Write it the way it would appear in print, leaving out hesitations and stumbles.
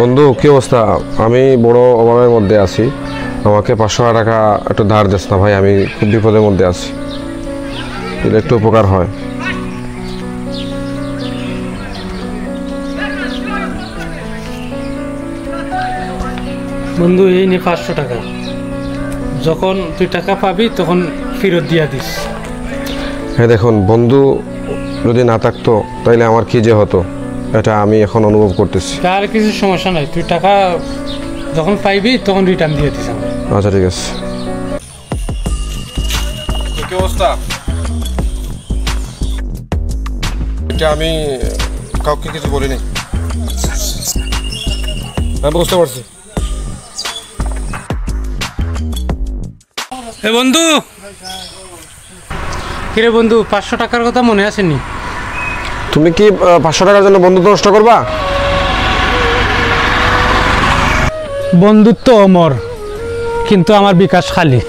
বন্ধু কি অবস্থা? আমি বড় অভাবের মধ্যে আছি, আমাকে 500 টাকা একটু ধার দিস না ভাই, আমি খুব বিপদের মধ্যে আছি, এটা একটু উপকার হয়। বন্ধু এই নে 500 টাকা, যখন তুই টাকা পাবি তখন ফেরত দিয়া দিস। হ্যাঁ দেখুন বন্ধু, যদি না থাকতো তাইলে আমার কি যে হতো এটা আমি এখন অনুভব করতেছি। তার কিছু সমস্যা নাই, তুই টাকা যখন পাইবি তখন রিটার্ন দিয়ে দিস আমার। আচ্ছা ঠিক আছে। কি অবস্থা? এটা আমি কাউকে কিছু বলিনি। আমি বুঝতে পারছি। এ বন্ধু, কিরে বন্ধু 500 টাকার কথা মনে আসেনি? তুমি কি 500 টাকার জন্য বন্ধুত্ব নষ্ট করবা? বন্ধুত্ব অমর, কিন্তু আমার বিকাশ খালি।